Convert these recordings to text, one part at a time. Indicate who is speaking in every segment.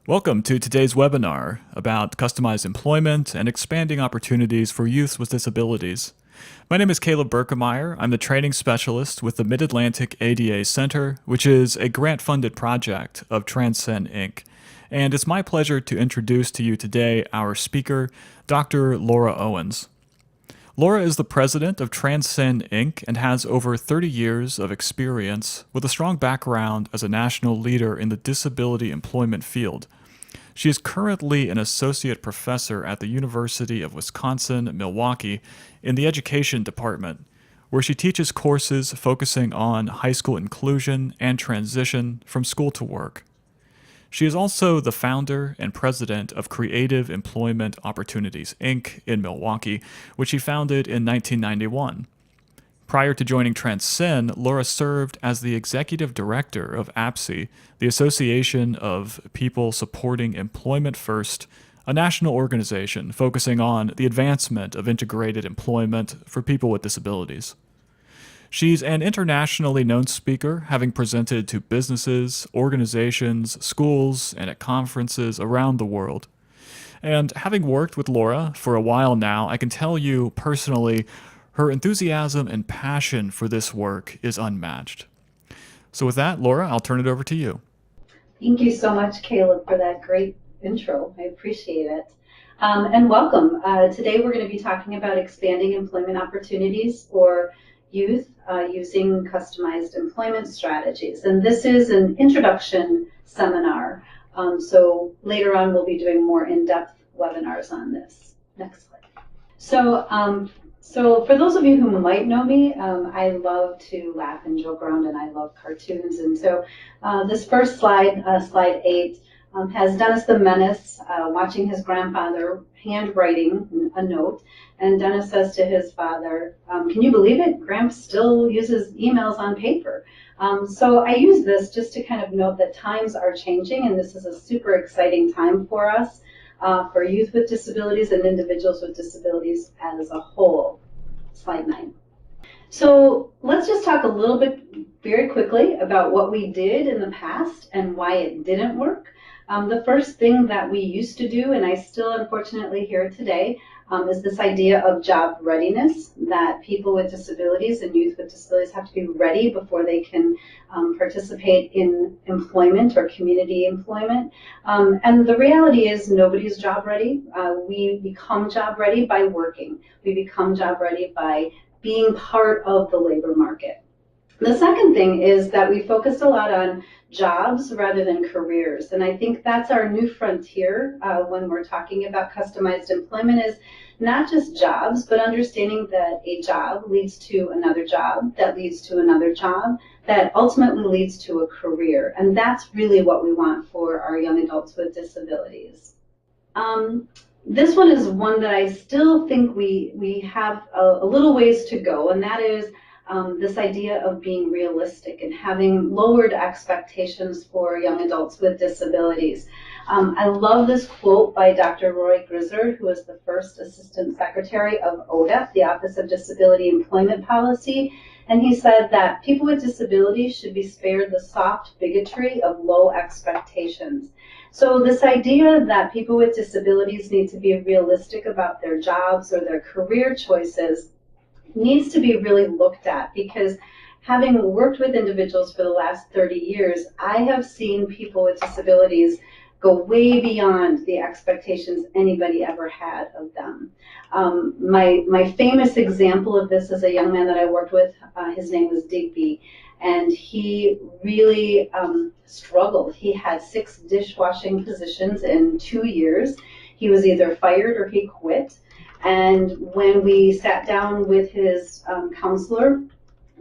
Speaker 1: Welcome to today's webinar about customized employment and expanding opportunities for youth with disabilities. My name is Caleb Berkemeyer. I'm the training specialist with the Mid-Atlantic ADA Center, which is a grant-funded project of TransCen, Inc. And it's my pleasure to introduce to you today our speaker, Dr. Laura Owens. Laura is the president of TransCen, Inc. and has over 30 years of experience with a strong background as a national leader in the disability employment field. She is currently an associate professor at the University of Wisconsin-Milwaukee in the education department, where she teaches courses focusing on high school inclusion and transition from school to work. She is also the founder and president of Creative Employment Opportunities, Inc. in Milwaukee, which she founded in 1991. Prior to joining TransCen, Laura served as the executive director of APSE, the Association of People Supporting Employment First, a national organization focusing on the advancement of integrated employment for people with disabilities. She's an internationally known speaker, having presented to businesses, organizations, schools, and at conferences around the world. And having worked with Laura for a while now, I can tell you personally, her enthusiasm and passion for this work is unmatched. So with that, Laura, I'll turn it over to you.
Speaker 2: Thank you so much, Caleb, for that great intro. I appreciate it. And welcome. Today we're going to be talking about expanding employment opportunities for youth using customized employment strategies. And this is an introduction seminar. So later on we'll be doing more in-depth webinars on this. Next slide. So for those of you who might know me, I love to laugh and joke around, and I love cartoons. And so this first slide, slide 8, has Dennis the Menace watching his grandfather handwriting a note. And Dennis says to his father, can you believe it? Gramps still uses emails on paper. So I use this just to kind of note that times are changing, and this is a super exciting time for us. For youth with disabilities and individuals with disabilities as a whole. Slide 9. So let's just talk a little bit very quickly about what we did in the past and why it didn't work. The first thing that we used to do, and I still unfortunately hear today, is this idea of job readiness, that people with disabilities and youth with disabilities have to be ready before they can participate in employment or community employment. And the reality is nobody's job ready. We become job ready by working. We become job ready by being part of the labor market. The second thing is that we focused a lot on jobs rather than careers. And I think that's our new frontier when we're talking about customized employment, is not just jobs, but understanding that a job leads to another job, that leads to another job, that ultimately leads to a career. And that's really what we want for our young adults with disabilities. This one is one that I still think we have a little ways to go, and that is this idea of being realistic and having lowered expectations for young adults with disabilities. I love this quote by Dr. Roy Grizzard, who is the first Assistant Secretary of ODEP, the Office of Disability Employment Policy, and he said that people with disabilities should be spared the soft bigotry of low expectations. So this idea that people with disabilities need to be realistic about their jobs or their career choices needs to be really looked at, because having worked with individuals for the last 30 years, I have seen people with disabilities go way beyond the expectations anybody ever had of them. My famous example of this is a young man that I worked with. His name was Digby, and he really struggled. He had 6 dishwashing positions in 2 years. He was either fired or he quit. And when we sat down with his counselor,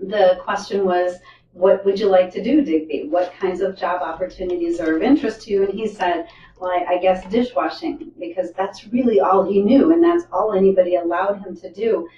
Speaker 2: the question was, what would you like to do, Digby? What kinds of job opportunities are of interest to you? And he said, well, I guess dishwashing, because that's really all he knew, and that's all anybody allowed him to do.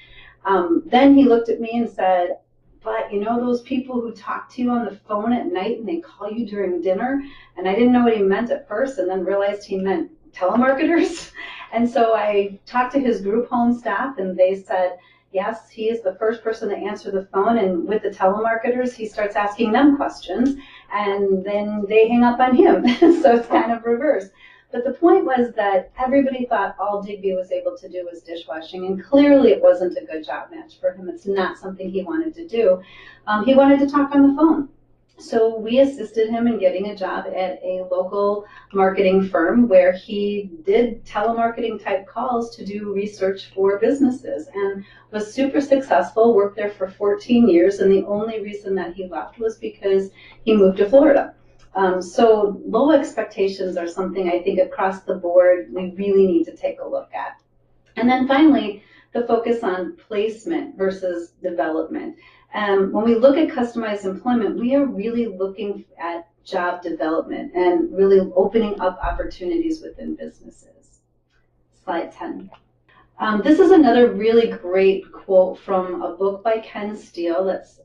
Speaker 2: Then he looked at me and said, but you know those people who talk to you on the phone at night and they call you during dinner? And I didn't know what he meant at first, and then realized he meant telemarketers. And so I talked to his group home staff, and they said, yes, he is the first person to answer the phone, and with the telemarketers, he starts asking them questions, and then they hang up on him. So it's kind of reverse. But the point was that everybody thought all Digby was able to do was dishwashing, and clearly it wasn't a good job match for him. It's not something he wanted to do. He wanted to talk on the phone. So we assisted him in getting a job at a local marketing firm where he did telemarketing type calls to do research for businesses, and was super successful, worked there for 14 years, and the only reason that he left was because he moved to Florida. So low expectations are something I think across the board we really need to take a look at. And then finally, the focus on placement versus development. When we look at customized employment, we are really looking at job development and really opening up opportunities within businesses. Slide 10. This is another really great quote from a book by Ken Steele. That's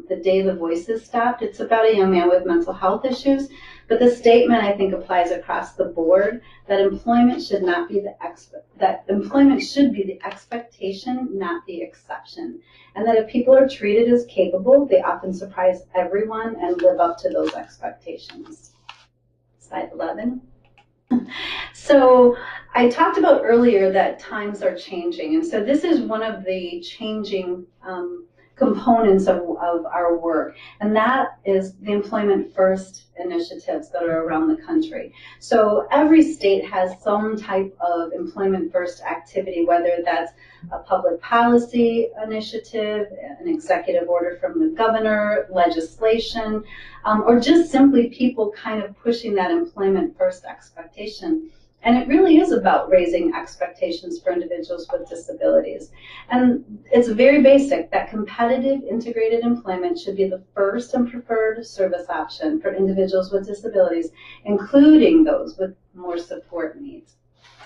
Speaker 2: The Day the Voices Stopped. It's about a young man with mental health issues, but the statement I think applies across the board that employment should be the expectation, not the exception, and that if people are treated as capable, they often surprise everyone and live up to those expectations. Slide 11. So I talked about earlier that times are changing, and so this is one of the changing components of our work, and that is the Employment First initiatives that are around the country. So every state has some type of Employment First activity, whether that's a public policy initiative, an executive order from the governor, legislation, or just simply people kind of pushing that Employment First expectation. And it really is about raising expectations for individuals with disabilities. And it's very basic that competitive integrated employment should be the first and preferred service option for individuals with disabilities, including those with more support needs.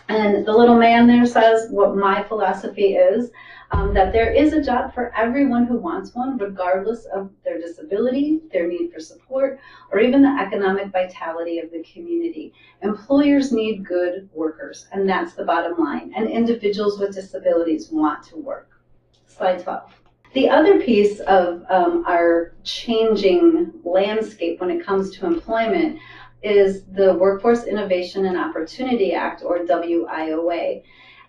Speaker 2: And the little man there says what my philosophy is, that there is a job for everyone who wants one, regardless of their disability, their need for support, or even the economic vitality of the community. Employers need good workers, and that's the bottom line. And individuals with disabilities want to work. Slide 12. The other piece of our changing landscape when it comes to employment is the Workforce Innovation and Opportunity Act, or WIOA.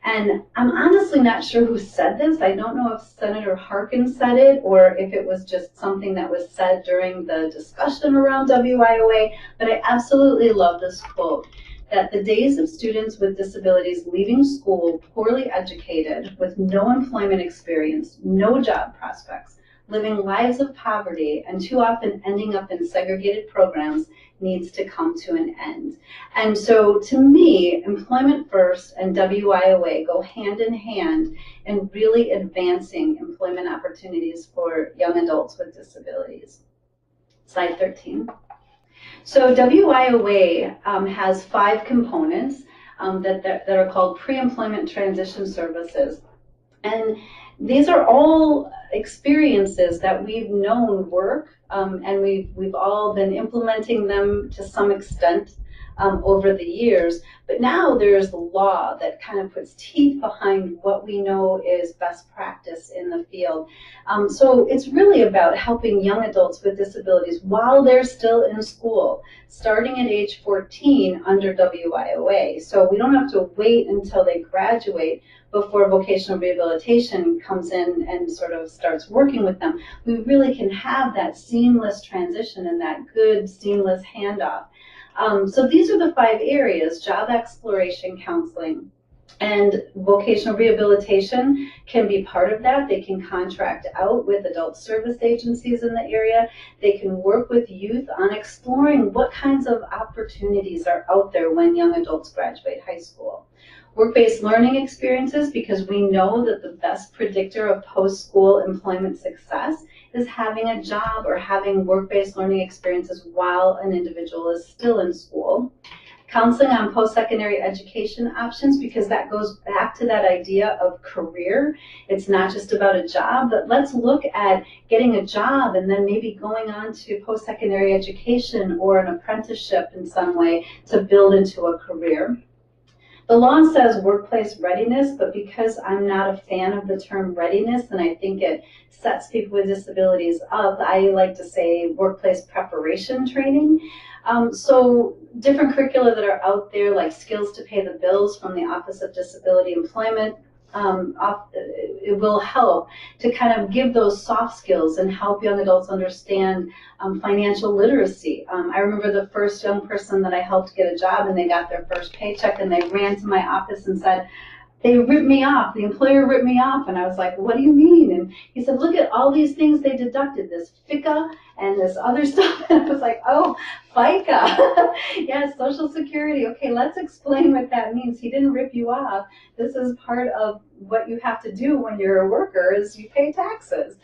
Speaker 2: And I'm honestly not sure who said this. I don't know if Senator Harkin said it or if it was just something that was said during the discussion around WIOA, but I absolutely love this quote, that the days of students with disabilities leaving school poorly educated, with no employment experience, no job prospects, living lives of poverty, and too often ending up in segregated programs needs to come to an end. And so to me, Employment First and WIOA go hand in hand in really advancing employment opportunities for young adults with disabilities. Slide 13. So WIOA has 5 components that are called pre-employment transition services. And these are all experiences that we've known work, and we've all been implementing them to some extent over the years. But now there's law that kind of puts teeth behind what we know is best practice in the field. So it's really about helping young adults with disabilities while they're still in school, starting at age 14 under WIOA. So we don't have to wait until they graduate before vocational rehabilitation comes in and sort of starts working with them. We really can have that seamless transition and that good seamless handoff. So these are the 5 areas: job exploration counseling, and vocational rehabilitation can be part of that. They can contract out with adult service agencies in the area. They can work with youth on exploring what kinds of opportunities are out there when young adults graduate high school. Work-based learning experiences, because we know that the best predictor of post-school employment success is having a job or having work-based learning experiences while an individual is still in school. Counseling on post-secondary education options, because that goes back to that idea of career. It's not just about a job, but let's look at getting a job and then maybe going on to post-secondary education or an apprenticeship in some way to build into a career. The law says workplace readiness, but because I'm not a fan of the term readiness, and I think it sets people with disabilities up, I like to say workplace preparation training. So different curricula that are out there, like Skills to Pay the Bills from the Office of Disability Employment, it will help to kind of give those soft skills and help young adults understand financial literacy. I remember the first young person that I helped get a job, and they got their first paycheck, and they ran to my office and said, they ripped me off. The employer ripped me off. And I was like, what do you mean? And he said, look at all these things they deducted, this FICA and this other stuff. And I was like, oh, FICA. Yes, Social Security. Okay, let's explain what that means. He didn't rip you off. This is part of what you have to do when you're a worker is you pay taxes.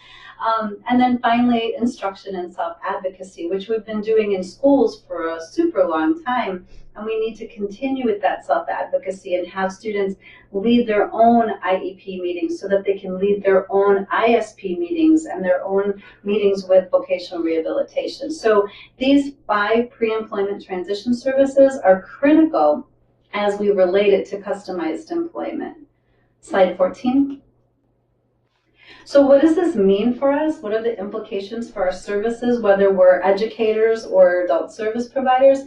Speaker 2: And then finally, instruction and self-advocacy, which we've been doing in schools for a super long time. And we need to continue with that self-advocacy and have students lead their own IEP meetings so that they can lead their own ISP meetings and their own meetings with vocational rehabilitation. So these 5 pre-employment transition services are critical as we relate it to customized employment. Slide 14. So what does this mean for us? What are the implications for our services, whether we're educators or adult service providers?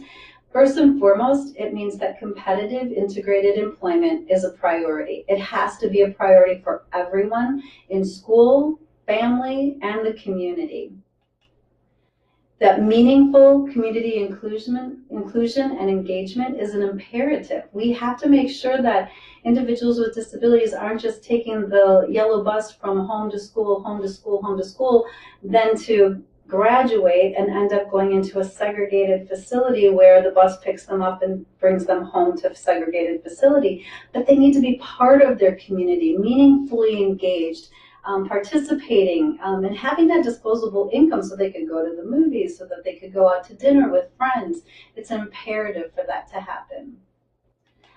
Speaker 2: First and foremost, it means that competitive integrated employment is a priority. It has to be a priority for everyone in school, family, and the community. That meaningful community inclusion and engagement is an imperative. We have to make sure that individuals with disabilities aren't just taking the yellow bus from home to school, home to school, home to school, then to graduate and end up going into a segregated facility where the bus picks them up and brings them home to a segregated facility. But they need to be part of their community, meaningfully engaged, participating, and having that disposable income so they could go to the movies, so that they could go out to dinner with friends. It's imperative for that to happen.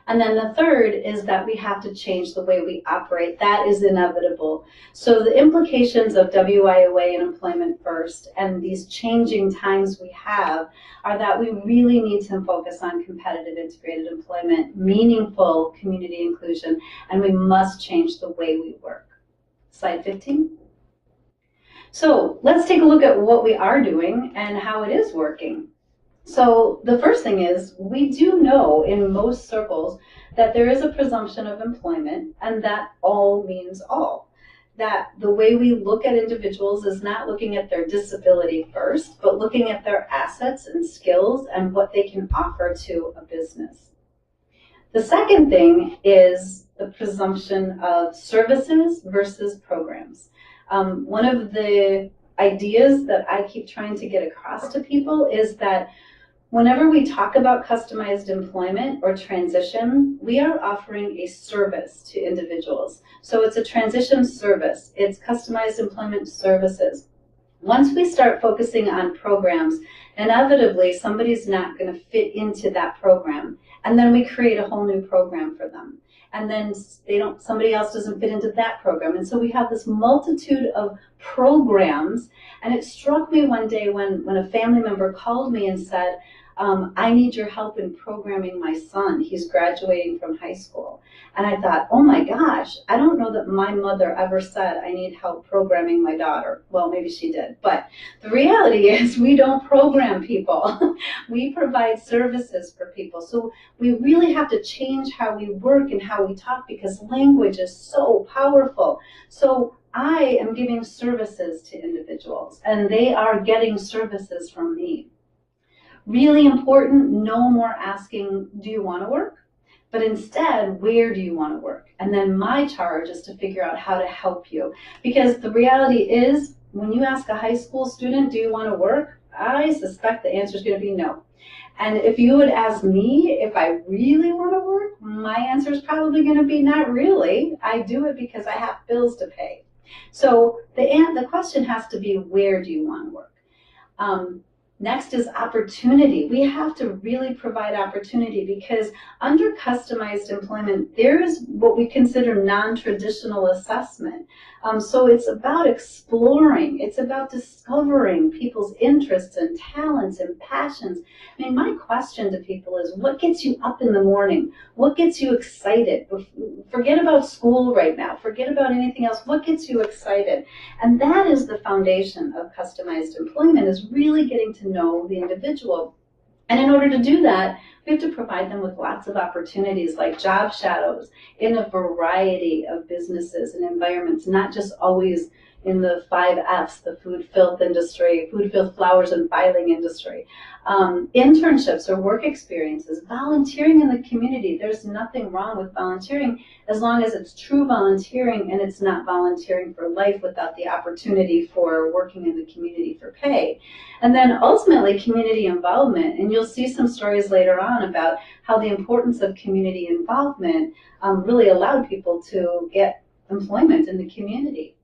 Speaker 2: And then the third is that we have to change the way we operate. That is inevitable. So the implications of WIOA and Employment First and these changing times we have are that we really need to focus on competitive integrated employment, meaningful community inclusion, and we must change the way we work. Slide 15. So let's take a look at what we are doing and how it is working. So the first thing is, we do know in most circles that there is a presumption of employment, and that all means all. That the way we look at individuals is not looking at their disability first, but looking at their assets and skills and what they can offer to a business. The second thing is the presumption of services versus programs. One of the ideas that I keep trying to get across to people is that whenever we talk about customized employment or transition, we are offering a service to individuals. So it's a transition service. It's customized employment services. Once we start focusing on programs, inevitably somebody's not going to fit into that program. And then we create a whole new program for them. And then somebody else doesn't fit into that program. And so we have this multitude of programs. And it struck me one day when a family member called me and said, I need your help in programming my son. He's graduating from high school. And I thought, oh my gosh, I don't know that my mother ever said I need help programming my daughter. Well, maybe she did. But the reality is we don't program people. We provide services for people. So we really have to change how we work and how we talk, because language is so powerful. So I am giving services to individuals, and they are getting services from me. Really important, no more asking, do you want to work? But instead, where do you want to work? And then my charge is to figure out how to help you. Because the reality is, when you ask a high school student, do you want to work? I suspect the answer is going to be no. And if you would ask me if I really want to work, my answer is probably going to be not really. I do it because I have bills to pay. So the question has to be, where do you want to work? Next is opportunity. We have to really provide opportunity, because under customized employment, there is what we consider non-traditional assessment. So it's about exploring, it's about discovering people's interests and talents and passions. I mean, my question to people is, what gets you up in the morning? What gets you excited? Forget about school right now. Forget about anything else. What gets you excited? And that is the foundation of customized employment, is really getting to know the individual. And in order to do that, we have to provide them with lots of opportunities like job shadows in a variety of businesses and environments, not just always in the 5 Fs, the food, filth industry, food, filth, flowers, and filing industry. Internships or work experiences, volunteering in the community. There's nothing wrong with volunteering as long as it's true volunteering and it's not volunteering for life without the opportunity for working in the community for pay. And then ultimately community involvement, and you'll see some stories later on about how the importance of community involvement really allowed people to get employment in the community.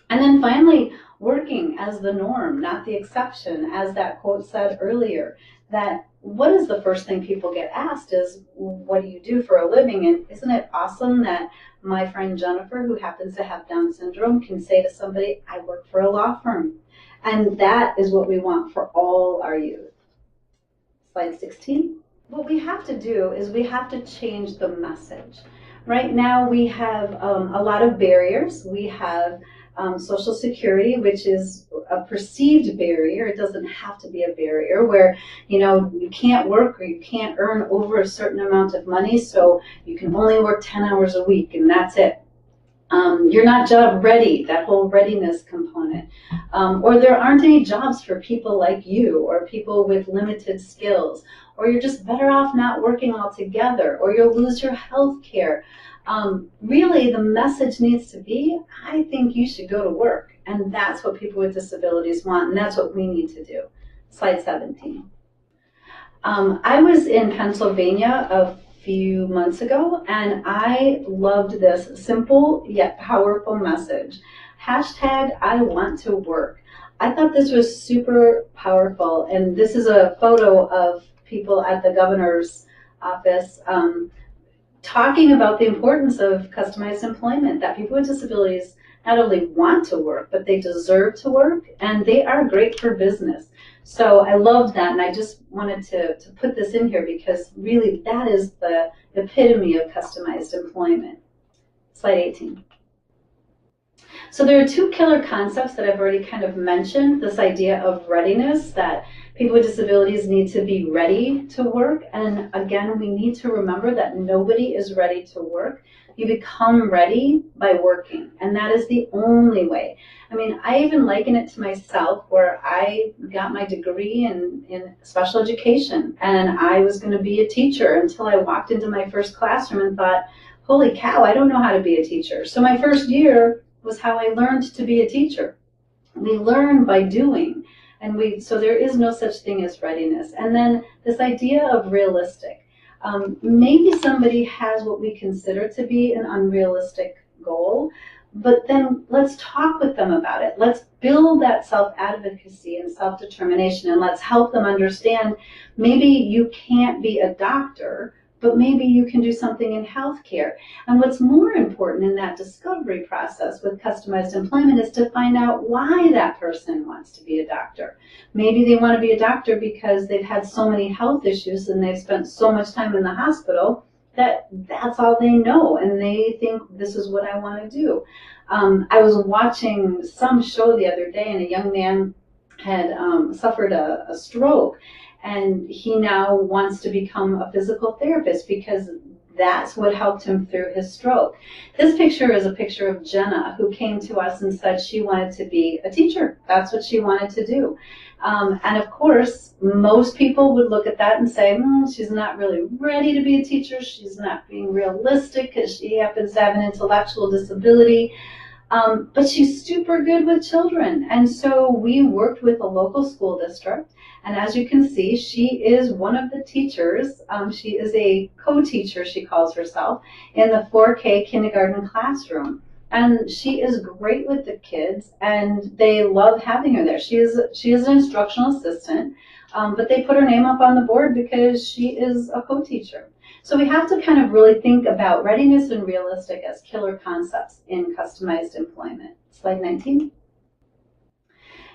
Speaker 2: And then finally, working as the norm, not the exception, as that quote said earlier, that what is the first thing people get asked is, what do you do for a living? And isn't it awesome that my friend Jennifer, who happens to have Down syndrome, can say to somebody, I work for a law firm. And that is what we want for all our youth. Slide 16. What we have to do is we have to change the message. Right now we have a lot of barriers. We have Social Security, which is a perceived barrier. It doesn't have to be a barrier, where you can't work or you can't earn over a certain amount of money, so you can only work 10 hours a week and that's it. You're not job ready, that whole readiness component. Or there aren't any jobs for people like you, or people with limited skills, or you're just better off not working altogether, or you'll lose your health care. Really, the message needs to be, I think you should go to work. And that's what people with disabilities want, and that's what we need to do. Slide 17. I was in Pennsylvania a few months ago, and I loved this simple yet powerful message. Hashtag I want to work. I thought this was super powerful, and this is a photo of people at the governor's office talking about the importance of customized employment, that people with disabilities not only want to work, but they deserve to work, and they are great for business. So I loved that, and I just wanted to put this in here because really that is the epitome of customized employment. Slide 18. So there are two killer concepts that I've already kind of mentioned, this idea of readiness, that people with disabilities need to be ready to work. And again, we need to remember that nobody is ready to work. You become ready by working, and that is the only way. I mean, I even liken it to myself, where I got my degree in special education, and I was going to be a teacher until I walked into my first classroom and thought, holy cow, I don't know how to be a teacher. So my first year was how I learned to be a teacher. We learn by doing, and so there is no such thing as readiness. And then this idea of realistic. Maybe somebody has what we consider to be an unrealistic goal, but then let's talk with them about it. Let's build that self-advocacy and self-determination, and let's help them understand maybe you can't be a doctor, but maybe you can do something in healthcare. And what's more important in that discovery process with customized employment is to find out why that person wants to be a doctor. Maybe they want to be a doctor because they've had so many health issues and they've spent so much time in the hospital that that's all they know, and they think this is what I want to do. I was watching some show the other day, and a young man had suffered a stroke, and he now wants to become a physical therapist because that's what helped him through his stroke. This picture is a picture of Jenna, who came to us and said she wanted to be a teacher. That's what she wanted to do. And of course, most people would look at that and say, she's not really ready to be a teacher. She's not being realistic because she happens to have an intellectual disability. But she's super good with children. And so we worked with a local school district. And as you can see, she is one of the teachers. She is a co-teacher, she calls herself, in the 4K kindergarten classroom. And she is great with the kids, and they love having her there. She is an instructional assistant. but they put her name up on the board because she is a co-teacher. So we have to kind of really think about readiness and realistic as killer concepts in customized employment. Slide 19.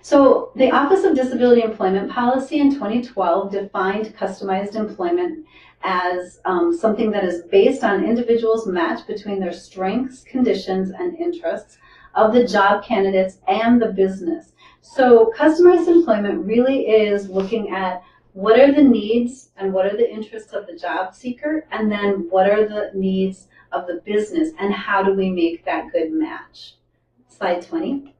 Speaker 2: So the Office of Disability Employment Policy in 2012 defined customized employment as something that is based on individuals' match between their strengths, conditions, and interests of the job candidates and the business. So customized employment really is looking at what are the needs and what are the interests of the job seeker, and then what are the needs of the business, and how do we make that good match. Slide 20.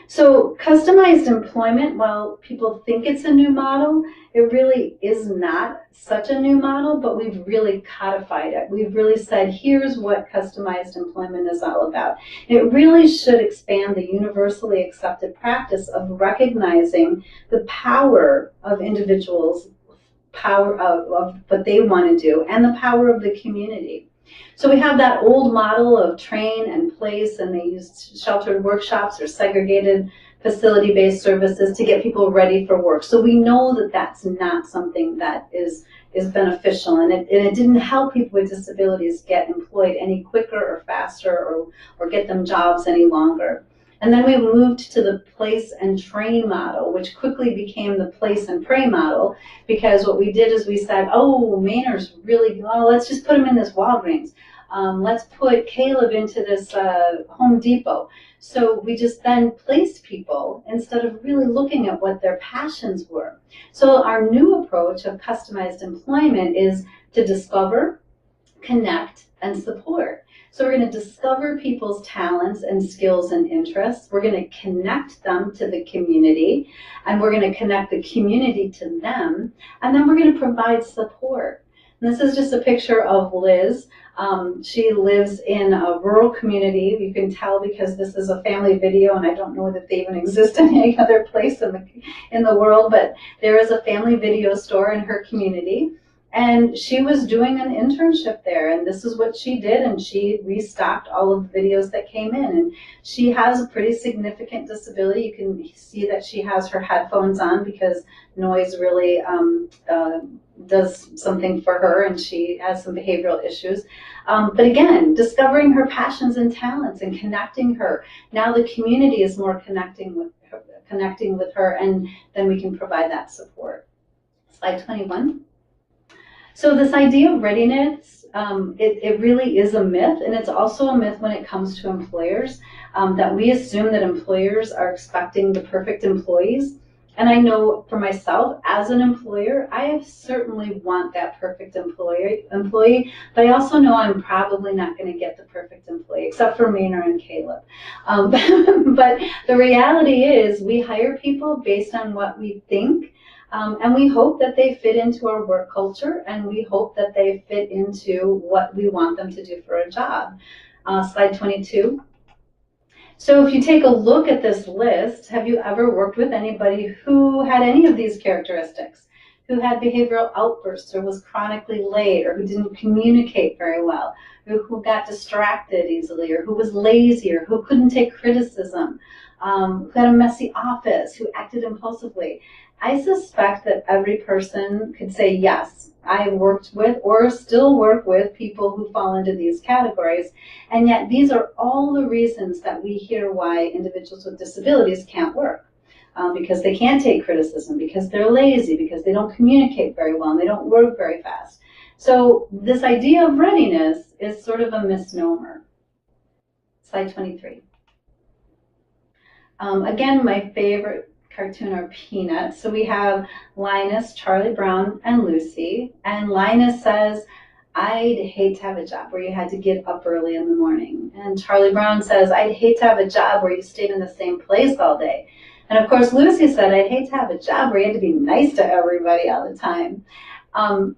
Speaker 2: So customized employment, while people think it's a new model, it really is not such a new model, but we've really codified it. We've really said, here's what customized employment is all about. It really should expand the universally accepted practice of recognizing the power of individuals, power of what they want to do, and the power of the community. So we have that old model of train and place, and they used sheltered workshops or segregated facility-based services to get people ready for work. So we know that that's not something that is beneficial, and it didn't help people with disabilities get employed any quicker or faster or get them jobs any longer. And then we moved to the place and train model, which quickly became the place and pray model, because what we did is we said, oh, Mainer's really, well, let's just put him in this Walgreens. Let's put Caleb into this Home Depot. So we just then placed people instead of really looking at what their passions were. So our new approach of customized employment is to discover, connect, and support. So we're going to discover people's talents and skills and interests. We're going to connect them to the community, and we're going to connect the community to them, and then we're going to provide support. And this is just a picture of Liz. She lives in a rural community. You can tell because this is a family video, and I don't know that they even exist in any other place in the world, but there is a family video store in her community. And she was doing an internship there, and this is what she did, and she restocked all of the videos that came in. And she has a pretty significant disability. You can see that she has her headphones on because noise really does something for her, and she has some behavioral issues. But again, discovering her passions and talents and connecting her. Now the community is more connecting with her, and then we can provide that support. Slide 21. So this idea of readiness, it really is a myth, and it's also a myth when it comes to employers, that we assume that employers are expecting the perfect employees. And I know for myself, as an employer, I certainly want that perfect employee, but I also know I'm probably not going to get the perfect employee, except for Maynard and Caleb. But the reality is we hire people based on what we think. And we hope that they fit into our work culture, and we hope that they fit into what we want them to do for a job. Slide 22. So if you take a look at this list, have you ever worked with anybody who had any of these characteristics? Who had behavioral outbursts, or was chronically late, or who didn't communicate very well, or who got distracted easily, or who was lazy, or who couldn't take criticism, who had a messy office, who acted impulsively? I suspect that every person could say, yes, I worked with or still work with people who fall into these categories. And yet these are all the reasons that we hear why individuals with disabilities can't work. Because they can't take criticism, because they're lazy, because they don't communicate very well, and they don't work very fast. So this idea of readiness is sort of a misnomer. Slide 23. Again, my favorite cartoon are Peanuts. So we have Linus, Charlie Brown, and Lucy. And Linus says, I'd hate to have a job where you had to get up early in the morning. And Charlie Brown says, I'd hate to have a job where you stayed in the same place all day. And of course, Lucy said, I'd hate to have a job where you had to be nice to everybody all the time.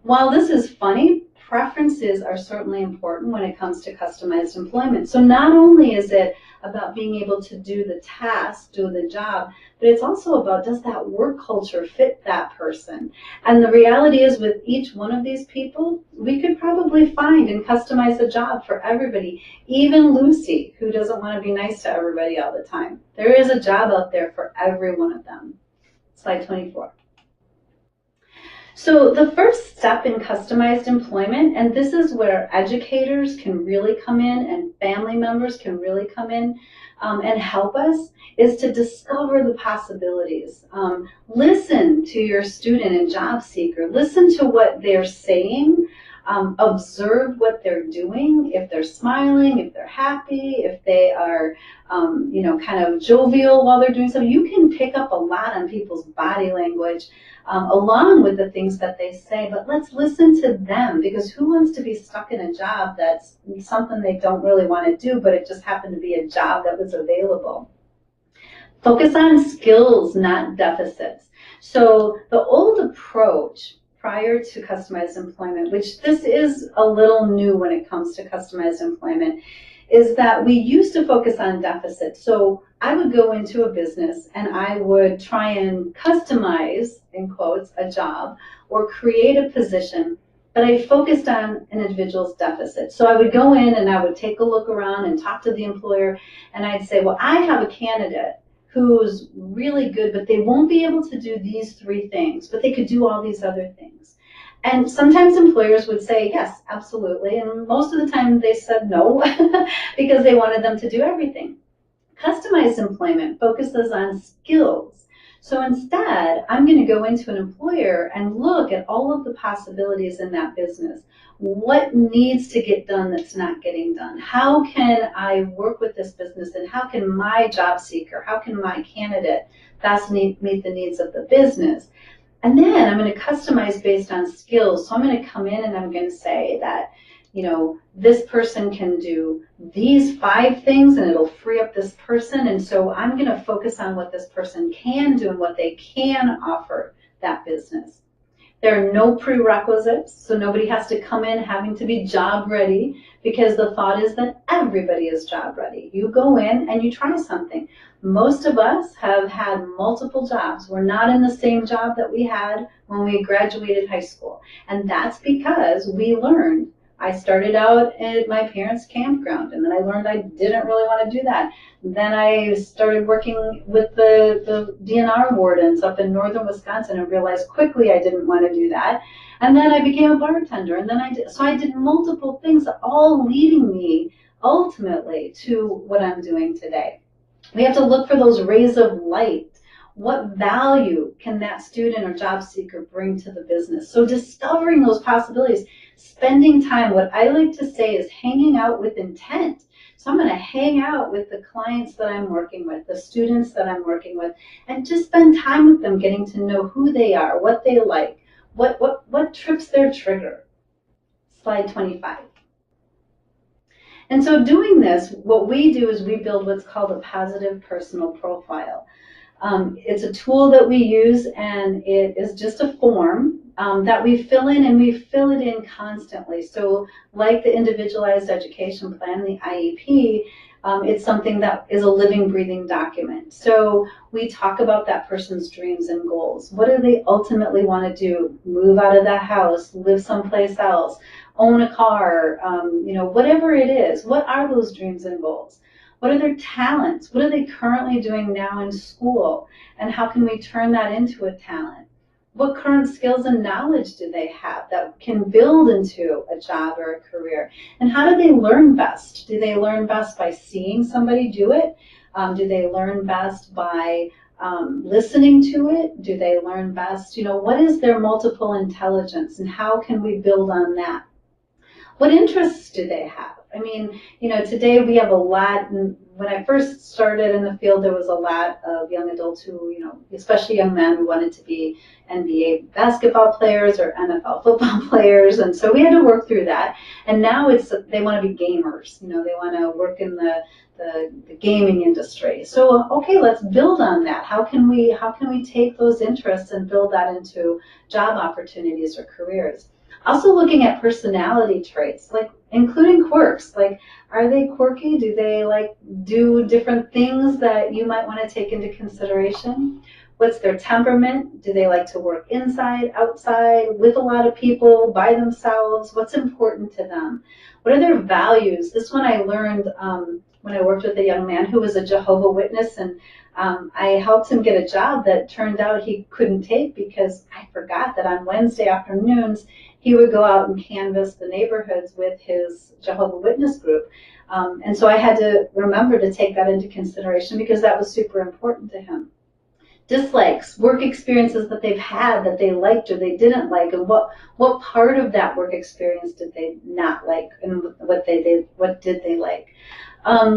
Speaker 2: While this is funny, preferences are certainly important when it comes to customized employment. So not only is it about being able to do the task, do the job, but it's also about, does that work culture fit that person? And the reality is, with each one of these people, we could probably find and customize a job for everybody, even Lucy, who doesn't want to be nice to everybody all the time. There is a job out there for every one of them. Slide 24. So the first step in customized employment, and this is where educators can really come in and family members can really come in and help us, is to discover the possibilities. Listen to your student and job seeker. Listen to what they're saying. Observe what they're doing, if they're smiling, if they're happy, if they are, kind of jovial while they're doing something. You can pick up a lot on people's body language along with the things that they say, but let's listen to them, because who wants to be stuck in a job that's something they don't really want to do, but it just happened to be a job that was available. Focus on skills, not deficits. So the old approach prior to customized employment, which this is a little new when it comes to customized employment, is that we used to focus on deficits. So I would go into a business and I would try and customize, in quotes, a job or create a position, but I focused on an individual's deficit. So I would go in and I would take a look around and talk to the employer, and I'd say, well, I have a candidate who's really good, but they won't be able to do these 3 things, but they could do all these other things. And sometimes employers would say, yes, absolutely. And most of the time they said no, because they wanted them to do everything. Customized employment focuses on skills. So instead, I'm going to go into an employer and look at all of the possibilities in that business. What needs to get done that's not getting done? How can I work with this business, and how can my job seeker, how can my candidate best meet the needs of the business? And then I'm going to customize based on skills. So I'm going to come in and I'm going to say that, this person can do these 5 things and it'll free up this person. And so I'm going to focus on what this person can do and what they can offer that business. There are no prerequisites, so nobody has to come in having to be job ready, because the thought is that everybody is job ready. You go in and you try something. Most of us have had multiple jobs. We're not in the same job that we had when we graduated high school. And that's because we learned. I started out at my parents' campground, and then I learned I didn't really want to do that. Then I started working with the DNR wardens up in northern Wisconsin and realized quickly I didn't want to do that. And then I became a bartender, and then I did multiple things, all leading me ultimately to what I'm doing today. We have to look for those rays of light. What value can that student or job seeker bring to the business? So discovering those possibilities, spending time, what I like to say is hanging out with intent. So I'm going to hang out with the clients that I'm working with, the students that I'm working with, and just spend time with them, getting to know who they are, what they like, what trips their trigger. Slide 25. And so doing this, what we do is we build what's called a positive personal profile. It's a tool that we use, and it is just a form that we fill in, and we fill it in constantly. So like the individualized education plan, the IEP, it's something that is a living, breathing document. So we talk about that person's dreams and goals. What do they ultimately want to do? Move out of that house, live someplace else, own a car, whatever it is. What are those dreams and goals? What are their talents? What are they currently doing now in school? And how can we turn that into a talent? What current skills and knowledge do they have that can build into a job or a career? And how do they learn best? Do they learn best by seeing somebody do it? Do they learn best by listening to it? Do they learn best? What is their multiple intelligence, and how can we build on that? What interests do they have? I mean, today we have a lot, and when I first started in the field, there was a lot of young adults who, especially young men, who wanted to be NBA basketball players or NFL football players, and so we had to work through that. And now they want to be gamers, they want to work in the gaming industry. So, okay, let's build on that. How can we take those interests and build that into job opportunities or careers? Also looking at personality traits, like including quirks, like are they quirky? Do they do different things that you might want to take into consideration? What's their temperament? Do they like to work inside, outside, with a lot of people, by themselves? What's important to them? What are their values? This one I learned when I worked with a young man who was a Jehovah's Witness, and I helped him get a job that turned out he couldn't take because I forgot that on Wednesday afternoons he would go out and canvass the neighborhoods with his Jehovah's Witness group. And so I had to remember to take that into consideration because that was super important to him. Dislikes, work experiences that they've had that they liked or they didn't like, and what part of that work experience did they not like, and what did they like.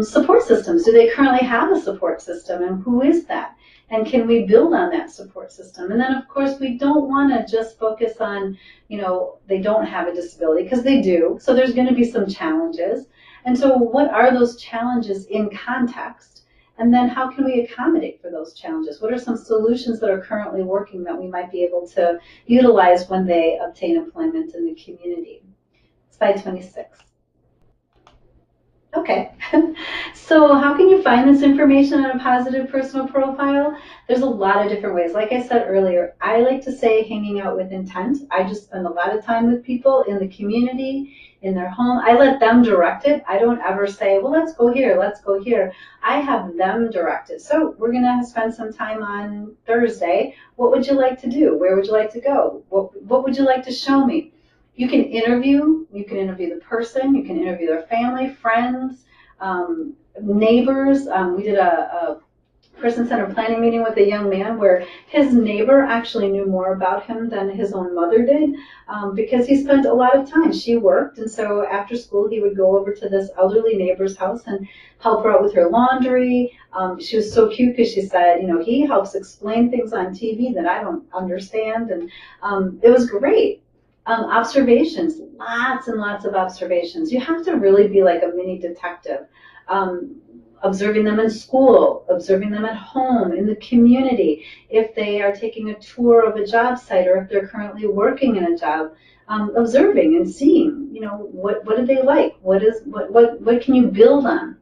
Speaker 2: Support systems, do they currently have a support system, and who is that? And can we build on that support system? And then, of course, we don't want to just focus on, they don't have a disability, because they do. So there's going to be some challenges. And so what are those challenges in context? And then how can we accommodate for those challenges? What are some solutions that are currently working that we might be able to utilize when they obtain employment in the community? Slide 26. Okay, so how can you find this information on a positive personal profile? There's a lot of different ways. Like I said earlier, I like to say hanging out with intent. I just spend a lot of time with people in the community, in their home. I let them direct it. I don't ever say, well, let's go here, let's go here. I have them direct it. So we're gonna spend some time on Thursday. What would you like to do? Where would you like to go? What would you like to show me? You can interview the person, you can interview their family, friends, neighbors. We did a person-centered planning meeting with a young man where his neighbor actually knew more about him than his own mother did, because he spent a lot of time. She worked, and so after school he would go over to this elderly neighbor's house and help her out with her laundry. She was so cute because she said, he helps explain things on TV that I don't understand, and it was great. Observations, lots and lots of observations. You have to really be like a mini detective. Observing them in school, observing them at home, in the community, if they are taking a tour of a job site or if they're currently working in a job, observing and seeing, what do they like? What can you build on?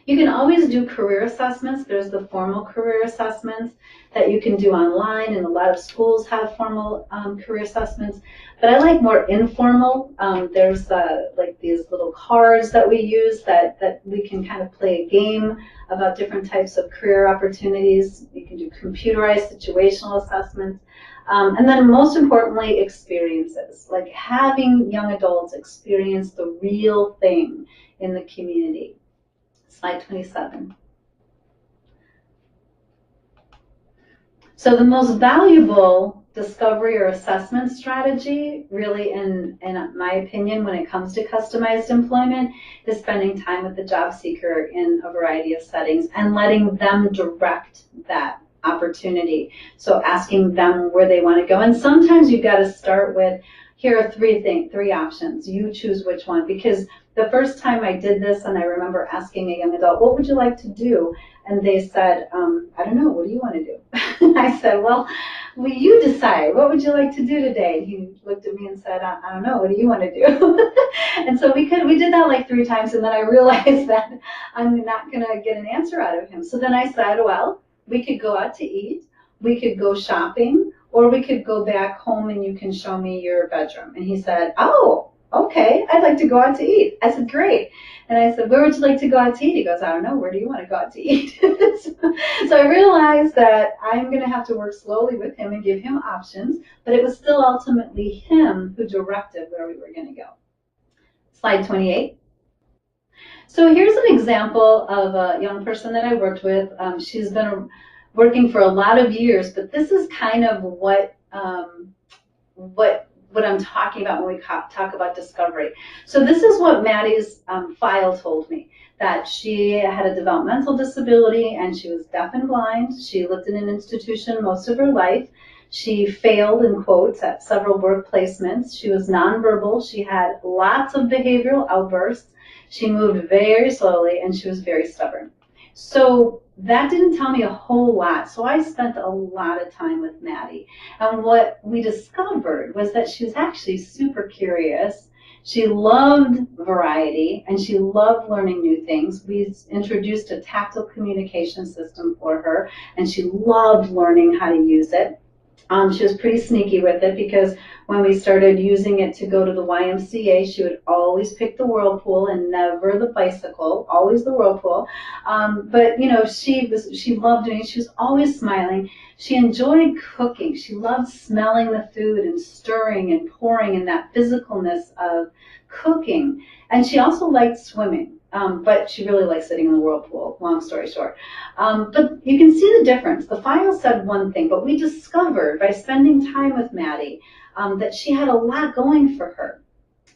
Speaker 2: You can always do career assessments. There's the formal career assessments that you can do online, and a lot of schools have formal career assessments. But I like more informal. There's like these little cards that we use that we can kind of play a game about different types of career opportunities. You can do computerized situational assessments. And then most importantly, experiences, like having young adults experience the real thing in the community. Slide 27. So the most valuable discovery or assessment strategy, really, in my opinion, when it comes to customized employment, is spending time with the job seeker in a variety of settings and letting them direct that opportunity. So asking them where they want to go. And sometimes you've got to start with, here are three options. You choose which one, because the first time I did this, and I remember asking a young adult, what would you like to do? And they said, I don't know, what do you want to do? I said, well, you decide. What would you like to do today? And he looked at me and said, I don't know, what do you want to do? And so we did that like 3 times, and then I realized that I'm not going to get an answer out of him. So then I said, well, we could go out to eat, we could go shopping, or we could go back home and you can show me your bedroom. And he said, oh, okay, I'd like to go out to eat. I said, great. And I said, where would you like to go out to eat? He goes, I don't know, where do you want to go out to eat? So I realized that I'm going to have to work slowly with him and give him options, but it was still ultimately him who directed where we were going to go. Slide 28. So here's an example of a young person that I worked with. She's been working for a lot of years, but this is kind of what I'm talking about when we talk about discovery. So this is what Maddie's file told me, that she had a developmental disability and she was deaf and blind. She lived in an institution most of her life. She failed, in quotes, at several work placements. She was nonverbal. She had lots of behavioral outbursts. She moved very slowly, and she was very stubborn. So that didn't tell me a whole lot. So I spent a lot of time with Maddie. And what we discovered was that she was actually super curious. She loved variety, and she loved learning new things. We introduced a tactile communication system for her, and she loved learning how to use it. She was pretty sneaky with it, because When we started using it to go to the YMCA, she would always pick the whirlpool and never the bicycle, always the whirlpool. But she loved doing it. She was always smiling. She enjoyed cooking. She loved smelling the food and stirring and pouring, and that physicalness of cooking. And she also liked swimming. But she really likes sitting in the whirlpool, long story short. But you can see the difference. The file said one thing, but we discovered by spending time with Maddie that she had a lot going for her.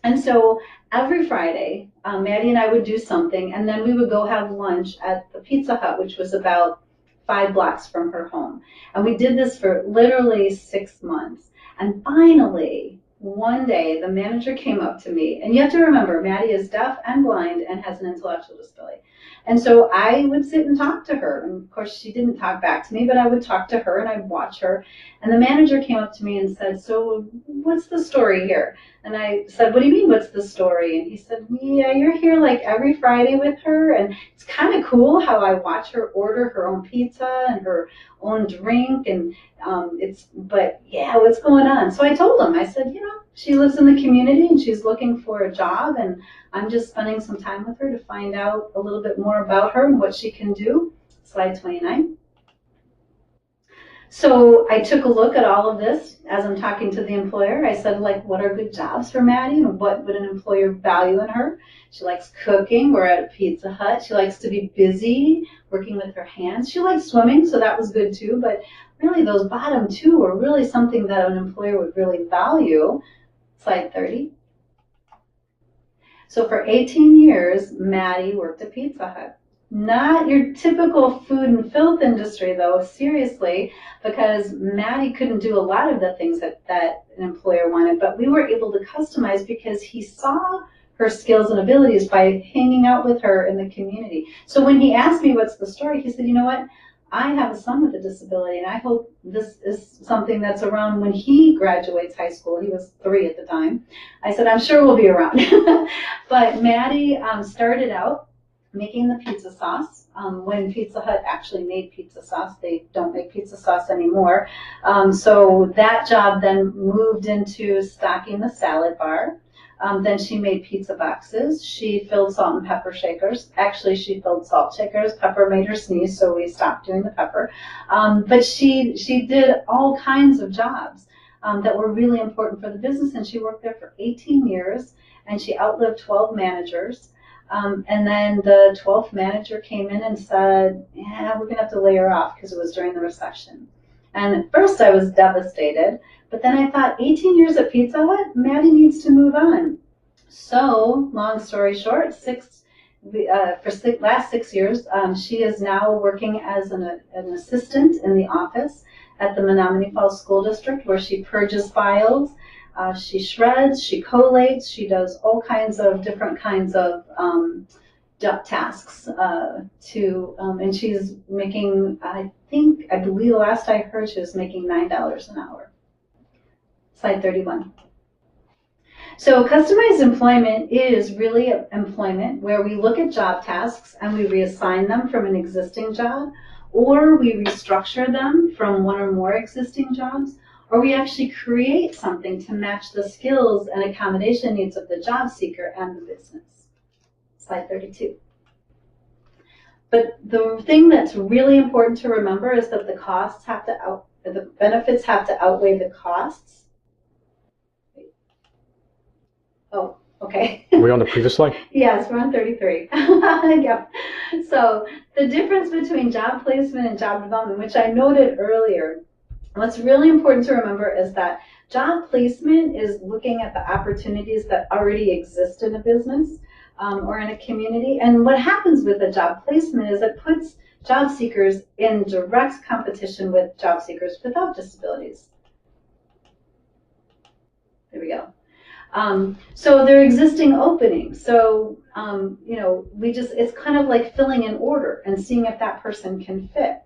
Speaker 2: And so every Friday, Maddie and I would do something, and then we would go have lunch at the Pizza Hut, which was about 5 blocks from her home. And we did this for literally 6 months. And finally, one day, the manager came up to me, and you have to remember, Maddie is deaf and blind and has an intellectual disability. And so I would sit and talk to her. And of course, she didn't talk back to me, but I would talk to her and I'd watch her. And the manager came up to me and said, "So what's the story here?" And I said, "What do you mean, what's the story?" And he said, "Yeah, you're here like every Friday with her. And it's kind of cool how I watch her order her own pizza and her own drink. And but yeah, what's going on?" So I told him, I said, she lives in the community and she's looking for a job. And I'm just spending some time with her to find out a little bit more about her and what she can do. Slide 29. So I took a look at all of this as I'm talking to the employer. I said, what are good jobs for Maddie and what would an employer value in her? She likes cooking. We're at a Pizza Hut. She likes to be busy, working with her hands. She likes swimming, so that was good too. But really those bottom two were really something that an employer would really value. Slide 30. So for 18 years, Maddie worked at Pizza Hut. Not your typical food and filth industry, though, seriously, because Maddie couldn't do a lot of the things that an employer wanted, but we were able to customize because he saw her skills and abilities by hanging out with her in the community. So when he asked me what's the story, he said, "You know what? I have a son with a disability, and I hope this is something that's around when he graduates high school." He was 3 at the time. I said, "I'm sure we'll be around." But Maddie started out making the pizza sauce. When Pizza Hut actually made pizza sauce, they don't make pizza sauce anymore. So that job then moved into stocking the salad bar. Then she made pizza boxes. She filled salt and pepper shakers. Actually, she filled salt shakers. Pepper made her sneeze, so we stopped doing the pepper. But she did all kinds of jobs that were really important for the business, and she worked there for 18 years, and she outlived 12 managers. And then the 12th manager came in and said, "Yeah, we're going to have to lay her off," because it was during the recession. And at first I was devastated, but then I thought 18 years at Pizza Hut, Maddie needs to move on. So long story short, last 6 years, she is now working as an assistant in the office at the Menominee Falls School District, where she purges files. She shreds, she collates, she does all kinds of different kinds of tasks and she's making, I believe the last I heard she was making $9 an hour. Slide 31. So customized employment is really employment where we look at job tasks and we reassign them from an existing job, or we restructure them from one or more existing jobs, or we actually create something to match the skills and accommodation needs of the job seeker and the business. Slide 32. But the thing that's really important to remember is that the benefits have to outweigh the costs. Oh, okay.
Speaker 3: Are we on the previous slide?
Speaker 2: Yes, we're on 33. Yep. So the difference between job placement and job development, which I noted earlier, what's really important to remember is that job placement is looking at the opportunities that already exist in a business or in a community. And what happens with a job placement is it puts job seekers in direct competition with job seekers without disabilities. There we go. So there are existing openings. So, it's kind of like filling an order and seeing if that person can fit.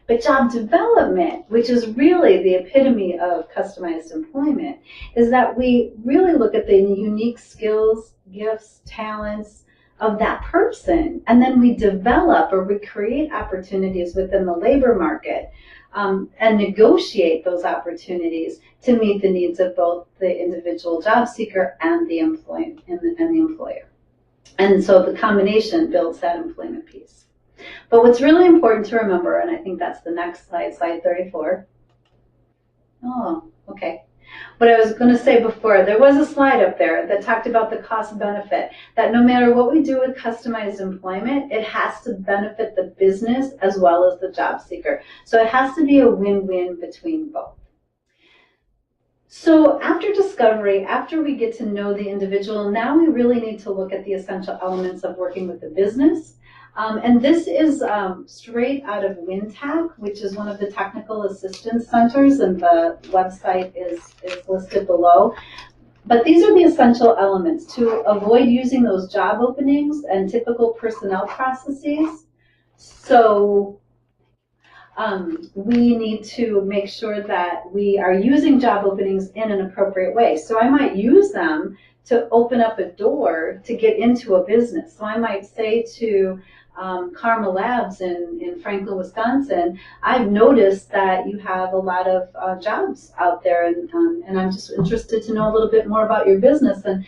Speaker 2: But job development, which is really the epitome of customized employment, is that we really look at the unique skills, gifts, talents, of that person, and then we develop or we create opportunities within the labor market, and negotiate those opportunities to meet the needs of both the individual job seeker and the employer. And so the combination builds that employment piece. But what's really important to remember, and I think that's the next slide, slide 34. Oh, okay. What I was going to say before, there was a slide up there that talked about the cost benefit, that no matter what we do with customized employment, it has to benefit the business as well as the job seeker. So it has to be a win-win between both. So after discovery, after we get to know the individual, now we really need to look at the essential elements of working with the business. And this is straight out of WinTAC, which is one of the technical assistance centers, and the website is listed below. But these are the essential elements to avoid using those job openings and typical personnel processes. So we need to make sure that we are using job openings in an appropriate way. So I might use them to open up a door to get into a business. So I might say to Karma Labs in Franklin, Wisconsin, I've noticed that you have a lot of jobs out there, and I'm just interested to know a little bit more about your business. And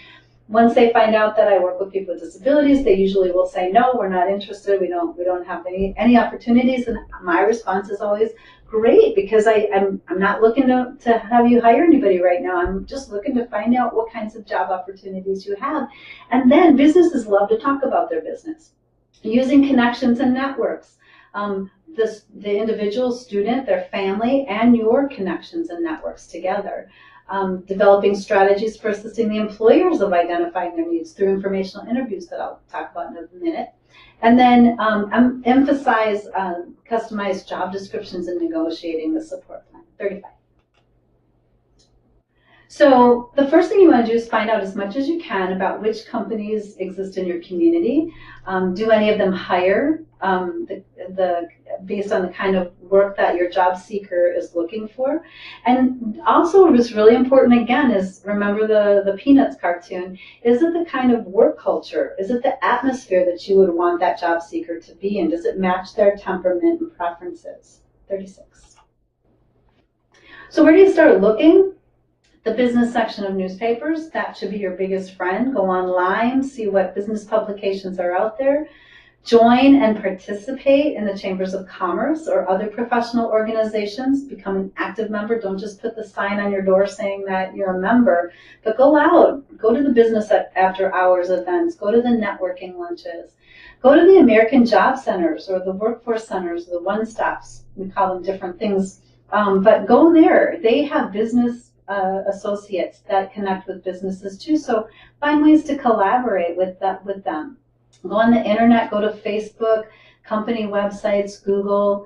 Speaker 2: once they find out that I work with people with disabilities, they usually will say, no, we're not interested. We don't have any opportunities. And my response is always, great, because I'm not looking to have you hire anybody right now. I'm just looking to find out what kinds of job opportunities you have. And then businesses love to talk about their business, using connections and networks. The individual student, their family, and your connections and networks together. Developing strategies for assisting the employers of identifying their needs through informational interviews that I'll talk about in a minute. And then emphasize customized job descriptions and negotiating the support plan. 35. So the first thing you want to do is find out as much as you can about which companies exist in your community. Do any of them hire based on the kind of work that your job seeker is looking for? And also what's really important, again, is remember the Peanuts cartoon. Is it the kind of work culture? Is it the atmosphere that you would want that job seeker to be in? Does it match their temperament and preferences? 36. So where do you start looking? The business section of newspapers, that should be your biggest friend. Go online, see what business publications are out there. Join and participate in the chambers of commerce or other professional organizations. Become an active member. Don't just put the sign on your door saying that you're a member, but go out. Go to the business after hours events. Go to the networking lunches. Go to the American Job Centers or the workforce centers, the one-stops. We call them different things, but go there. They have business associates that connect with businesses too. So find ways to collaborate with them. Go on the internet, go to Facebook, company websites, Google,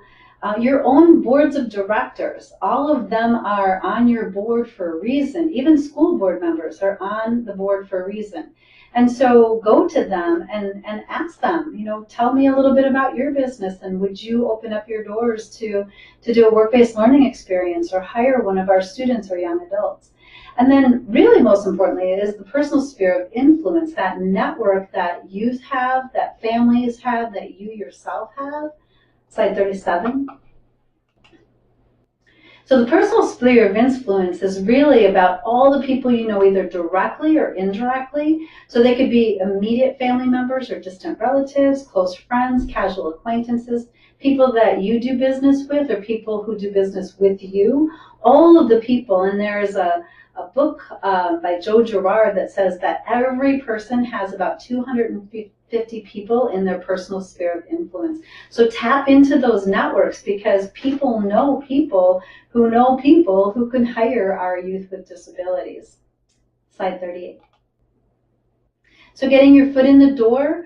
Speaker 2: your own boards of directors. All of them are on your board for a reason. Even school board members are on the board for a reason. And so go to them and ask them, tell me a little bit about your business, and would you open up your doors to do a work-based learning experience or hire one of our students or young adults? And then really most importantly is the personal sphere of influence, that network that youth have, that families have, that you yourself have. Slide 37. So the personal sphere of influence is really about all the people you know, either directly or indirectly. So they could be immediate family members or distant relatives, close friends, casual acquaintances, people that you do business with or people who do business with you. All of the people, and there's a book by Joe Girard that says that every person has about 250 people in their personal sphere of influence. So tap into those networks, because people know people who can hire our youth with disabilities. Slide 38. So getting your foot in the door,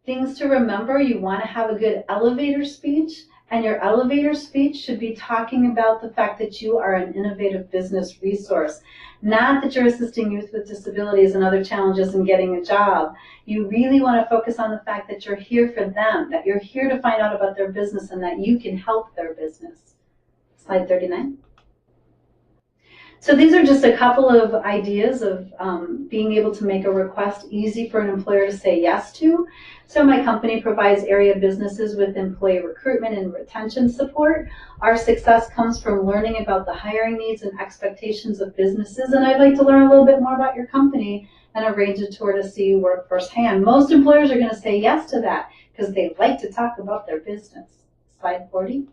Speaker 2: things to remember, you want to have a good elevator speech. And your elevator speech should be talking about the fact that you are an innovative business resource, not that you're assisting youth with disabilities and other challenges in getting a job. You really want to focus on the fact that you're here for them, that you're here to find out about their business and that you can help their business. Slide 39. So these are just a couple of ideas of being able to make a request easy for an employer to say yes to. So my company provides area businesses with employee recruitment and retention support. Our success comes from learning about the hiring needs and expectations of businesses, and I'd like to learn a little bit more about your company and arrange a tour to see you work firsthand. Most employers are going to say yes to that because they like to talk about their business. Slide 40.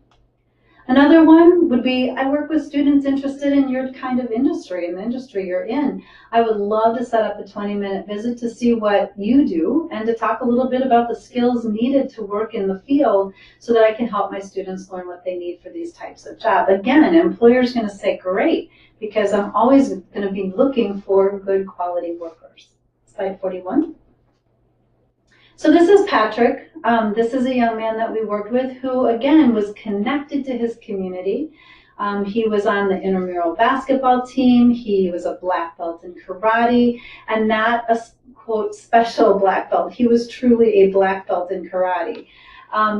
Speaker 2: Another one would be, I work with students interested in your kind of industry, in the industry you're in. I would love to set up a 20-minute visit to see what you do and to talk a little bit about the skills needed to work in the field so that I can help my students learn what they need for these types of jobs. Again, an employer's going to say, great, because I'm always going to be looking for good quality workers. Slide 41. So this is Patrick. This is a young man that we worked with who, again, was connected to his community. He was on the intramural basketball team. He was a black belt in karate, and not a, quote, special black belt. He was truly a black belt in karate.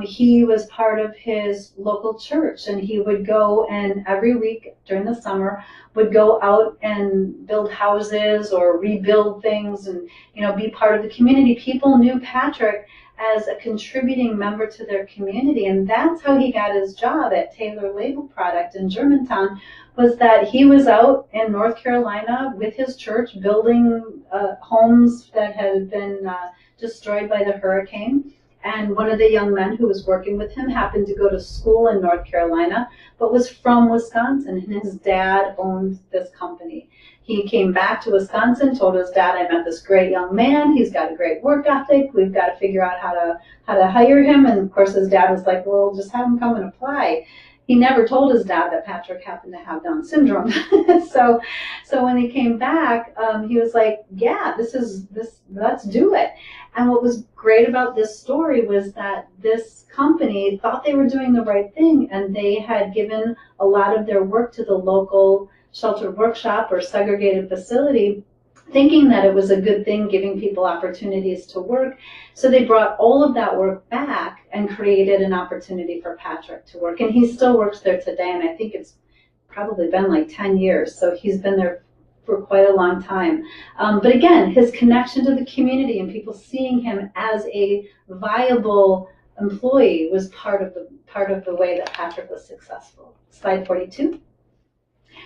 Speaker 2: He was part of his local church, and he would go and every week during the summer would go out and build houses or rebuild things and, you know, be part of the community. People knew Patrick as a contributing member to their community, and that's how he got his job at Taylor Label Product in Germantown, was that he was out in North Carolina with his church building homes that had been destroyed by the hurricane. And one of the young men who was working with him happened to go to school in North Carolina, but was from Wisconsin, and his dad owned this company. He came back to Wisconsin, told his dad, I met this great young man, he's got a great work ethic, we've got to figure out how to hire him. And of course his dad was like, well, just have him come and apply. He never told his dad that Patrick happened to have Down syndrome. So when he came back, he was like, yeah, let's do it. And what was great about this story was that this company thought they were doing the right thing, and they had given a lot of their work to the local sheltered workshop or segregated facility, thinking that it was a good thing, giving people opportunities to work. So they brought all of that work back and created an opportunity for Patrick to work. And he still works there today, and I think it's probably been like 10 years. So he's been there for quite a long time. But again, his connection to the community and people seeing him as a viable employee was part of the way that Patrick was successful. Slide 42.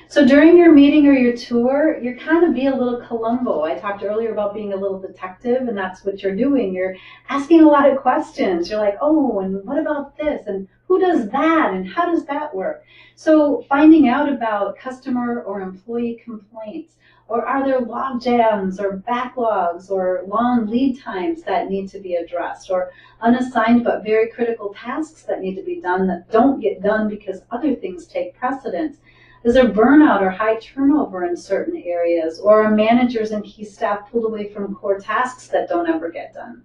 Speaker 2: So during your meeting or your tour, you're kind of be a little Columbo. I talked earlier about being a little detective, and that's what you're doing. You're asking a lot of questions. You're like, oh, and what about this? And who does that? And how does that work? So finding out about customer or employee complaints, or are there log jams or backlogs or long lead times that need to be addressed, or unassigned but very critical tasks that need to be done that don't get done because other things take precedence. Is there burnout or high turnover in certain areas, or are managers and key staff pulled away from core tasks that don't ever get done?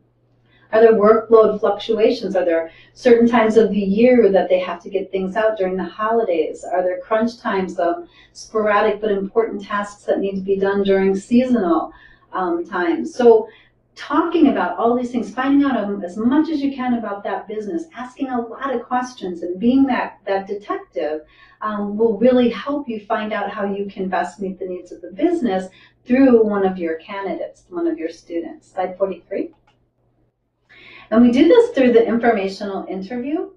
Speaker 2: Are there workload fluctuations? Are there certain times of the year that they have to get things out during the holidays? Are there crunch times of sporadic but important tasks that need to be done during seasonal times? So talking about all these things, finding out as much as you can about that business, asking a lot of questions and being that detective will really help you find out how you can best meet the needs of the business through one of your candidates, one of your students. Slide 43. And we do this through the informational interview.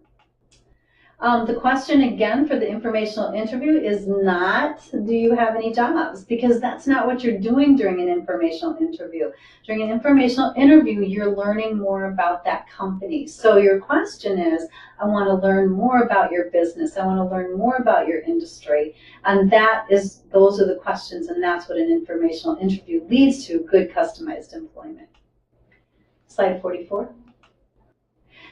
Speaker 2: The question again for the informational interview is not, do you have any jobs? Because that's not what you're doing during an informational interview. During an informational interview, you're learning more about that company. So your question is, I want to learn more about your business. I want to learn more about your industry. And those are the questions, and that's what an informational interview leads to, good customized employment. Slide 44.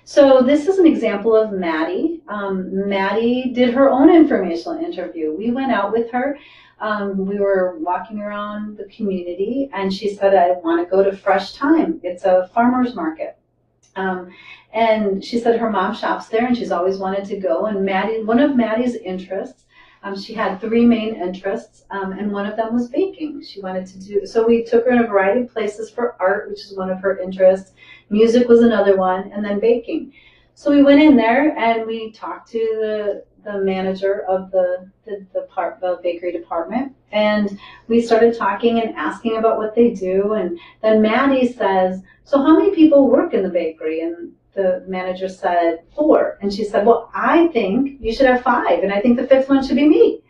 Speaker 2: So this is an example of Maddie. Maddie did her own informational interview. We went out with her. We were walking around the community, and she said, I want to go to Fresh Time. It's a farmer's market. And she said her mom shops there, and she's always wanted to go. And Maddie, one of Maddie's interests, she had 3 main interests, and one of them was baking. She wanted to do, so we took her in a variety of places for art, which is one of her interests. Music was another one, and then baking. So we went in there and we talked to the manager of the bakery department, and we started talking and asking about what they do. And then Maddie says, "So how many people work in the bakery?" And the manager said, "4." And she said, "Well, I think you should have 5, and I think the 5th one should be me."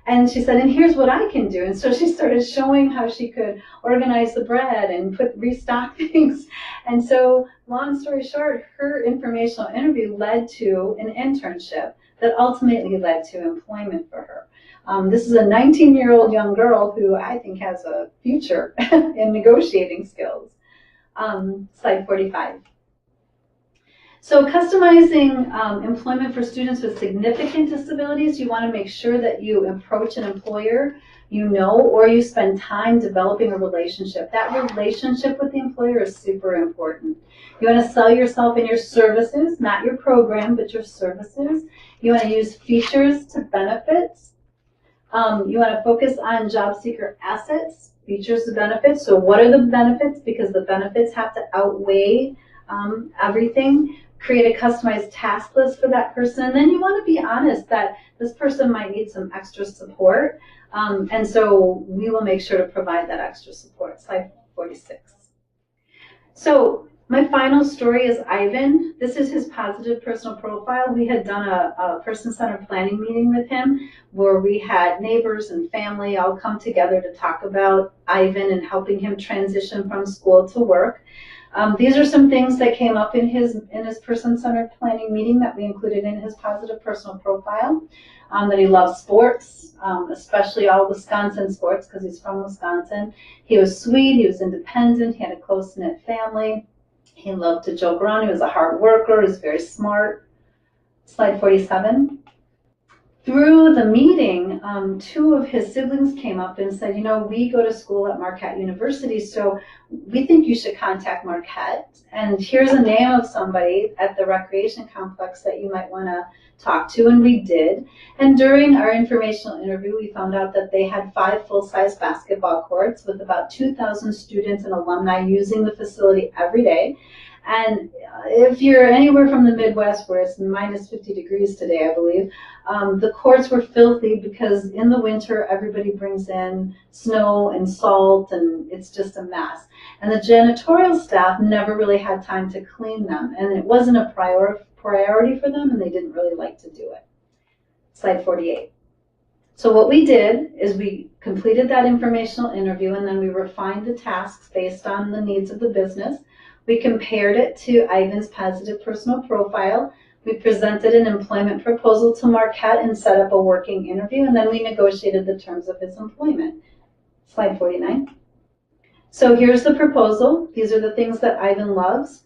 Speaker 2: And she said, "And here's what I can do." And so she started showing how she could organize the bread and restock things. And so, long story short, her informational interview led to an internship that ultimately led to employment for her. This is a 19-year-old young girl who I think has a future in negotiating skills. Slide 45. So customizing employment for students with significant disabilities, you want to make sure that you approach an employer you know, or you spend time developing a relationship. That relationship with the employer is super important. You want to sell yourself and your services, not your program, but your services. You want to use features to benefits. You want to focus on job seeker assets, features to benefits. So what are the benefits? Because the benefits have to outweigh everything. Create a customized task list for that person. And then you want to be honest that this person might need some extra support. And so we will make sure to provide that extra support. Slide 46. So my final story is Ivan. This is his positive personal profile. We had done a person-centered planning meeting with him where we had neighbors and family all come together to talk about Ivan and helping him transition from school to work. These are some things that came up in his person-centered planning meeting that we included in his positive personal profile. That he loves sports, especially all Wisconsin sports because he's from Wisconsin. He was sweet, he was independent, he had a close-knit family. He loved to joke around, he was a hard worker, he was very smart. Slide 47. Through the meeting, 2 of his siblings came up and said, you know, we go to school at Marquette University, so we think you should contact Marquette. And here's a name of somebody at the recreation complex that you might want to talk to, and we did. And during our informational interview, we found out that they had 5 full-size basketball courts with about 2,000 students and alumni using the facility every day. And if you're anywhere from the Midwest where it's minus 50 degrees today, I believe, the courts were filthy because in the winter, everybody brings in snow and salt and it's just a mess. And the janitorial staff never really had time to clean them. And it wasn't a priority for them and they didn't really like to do it. Slide 48. So what we did is we completed that informational interview and then we refined the tasks based on the needs of the business. We compared it to Ivan's positive personal profile. We presented an employment proposal to Marquette and set up a working interview, and then we negotiated the terms of his employment. Slide 49. So here's the proposal. These are the things that Ivan loves.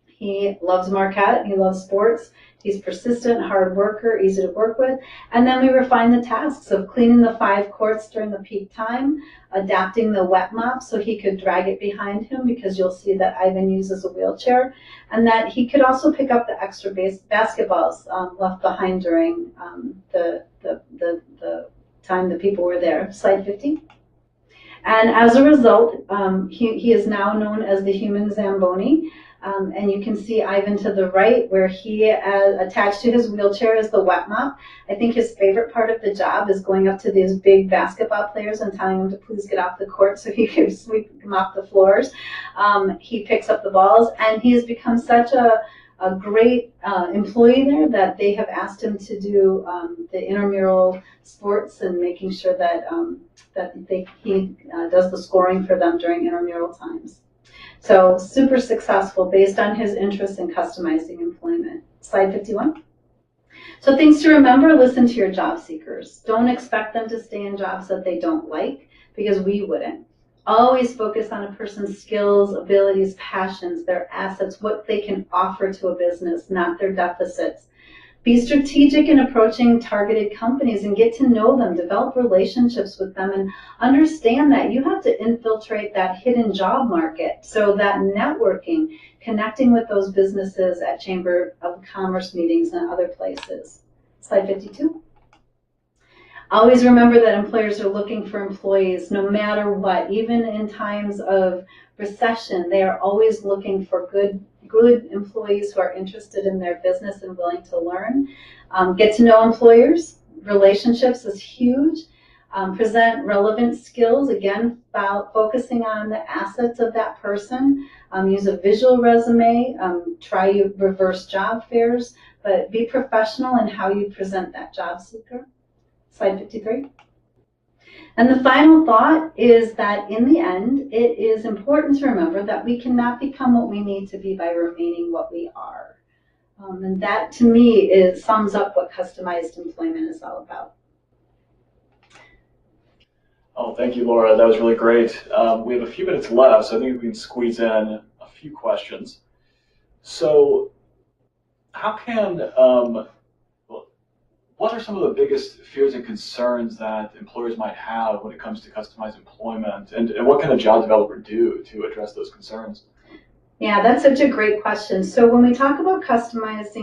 Speaker 2: He loves Marquette, he loves sports, he's persistent, hard worker, easy to work with. And then we refined the tasks of cleaning the 5 courts during the peak time, adapting the wet mop so he could drag it behind him because you'll see that Ivan uses a wheelchair, and that he could also pick up the extra basketballs left behind during the time the people were there. Slide 50. And as a result, he is now known as the human Zamboni. And you can see Ivan to the right where he, attached to his wheelchair, is the wet mop. I think his favorite part of the job is going up to these big basketball players and telling them to please get off the court so he can mop the floors. He picks up the balls, and he has become such a great employee there that they have asked him to do the intramural sports and making sure that, he does the scoring for them during intramural times. So super successful based on his interest in customizing employment. Slide 51. So things to remember, listen to your job seekers. Don't expect them to stay in jobs that they don't like, because we wouldn't. Always focus on a person's skills, abilities, passions, their assets, what they can offer to a business, not their deficits. Be strategic in approaching targeted companies and get to know them, develop relationships with them, and understand that you have to infiltrate that hidden job market. So that networking, connecting with those businesses at Chamber of Commerce meetings and other places. Slide 52. Always remember that employers are looking for employees no matter what, even in times of recession, they are always looking for good employees who are interested in their business and willing to learn. Get to know employers. Relationships is huge. Present relevant skills, again, about focusing on the assets of that person. Use a visual resume. Try reverse job fairs, but be professional in how you present that job seeker. Slide 53. And the final thought is that in the end, it is important to remember that we cannot become what we need to be by remaining what we are. And that, to me, sums up what customized employment is all about.
Speaker 1: Oh, thank you, Laura. That was really great. We have a few minutes left, so I think we can squeeze in a few questions. So how can, what are some of the biggest fears and concerns that employers might have when it comes to customized employment, and what can a job developer do to address those concerns?
Speaker 2: Yeah, that's such a great question. So when we talk about customized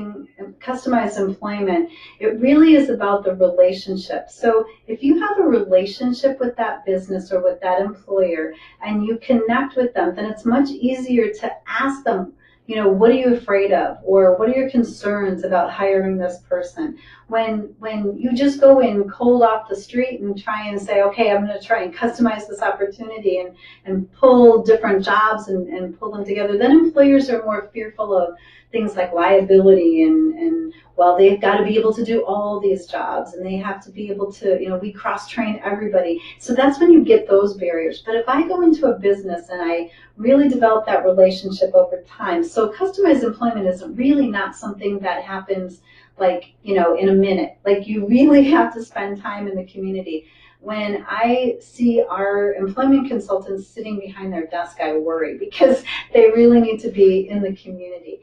Speaker 2: employment, it really is about the relationship. So if you have a relationship with that business or with that employer and you connect with them, then it's much easier to ask them, you know, what are you afraid of? Or what are your concerns about hiring this person? When you just go in cold off the street and try and say, okay, I'm going to try and customize this opportunity and pull different jobs and pull them together, then employers are more fearful of things like liability and well, they've got to be able to do all these jobs and they have to be able to, you know, we cross-train everybody. So that's when you get those barriers. But if I go into a business and I really develop that relationship over time, so customized employment is really not something that happens like, you know, in a minute. Like you really have to spend time in the community. When I see our employment consultants sitting behind their desk, I worry because they really need to be in the community.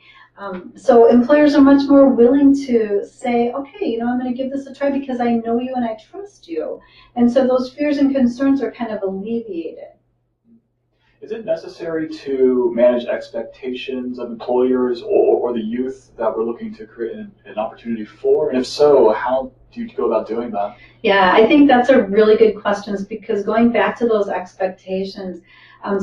Speaker 2: So employers are much more willing to say, okay, you know, I'm going to give this a try because I know you and I trust you. And so those fears and concerns are kind of alleviated.
Speaker 1: Is it necessary to manage expectations of employers or the youth that we're looking to create an opportunity for? And if so, how do you go about doing that?
Speaker 2: Yeah, I think that's a really good question because going back to those expectations,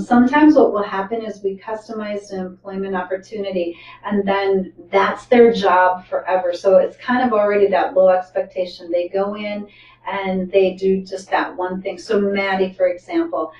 Speaker 2: sometimes what will happen is we customize an employment opportunity and then that's their job forever. So it's kind of already that low expectation. They go in and they do just that one thing. So Maddie, for example,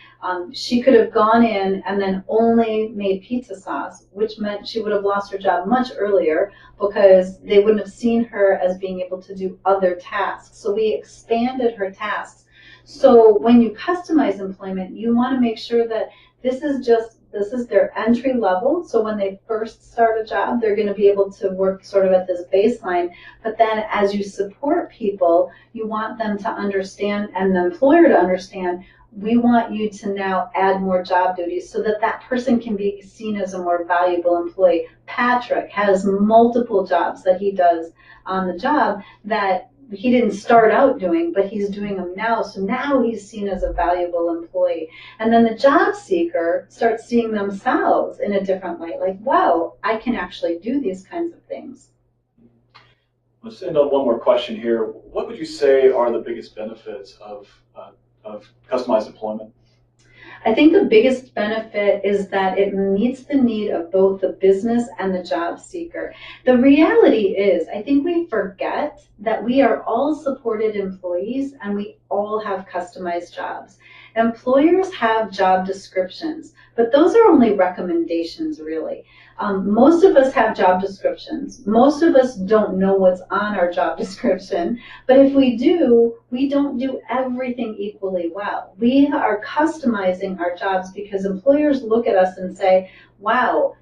Speaker 2: she could have gone in and then only made pizza sauce, which meant she would have lost her job much earlier because they wouldn't have seen her as being able to do other tasks. So we expanded her tasks. So when you customize employment, you want to make sure that this is their entry level. So when they first start a job, they're going to be able to work sort of at this baseline. But then as you support people, you want them to understand and the employer to understand, we want you to now add more job duties so that that person can be seen as a more valuable employee. Patrick has multiple jobs that he does on the job that he didn't start out doing, but he's doing them now. So now he's seen as a valuable employee. And then the job seeker starts seeing themselves in a different light, like, wow, I can actually do these kinds of things.
Speaker 1: Let's end on one more question here. What would you say are the biggest benefits of customized employment?
Speaker 2: I think the biggest benefit is that it meets the need of both the business and the job seeker. The reality is, I think we forget that we are all supported employees and we all have customized jobs. Employers have job descriptions, but those are only recommendations, really. Most of us have job descriptions. Most of us don't know what's on our job description, but if we do, we don't do everything equally well. We are customizing our jobs because employers look at us and say, wow,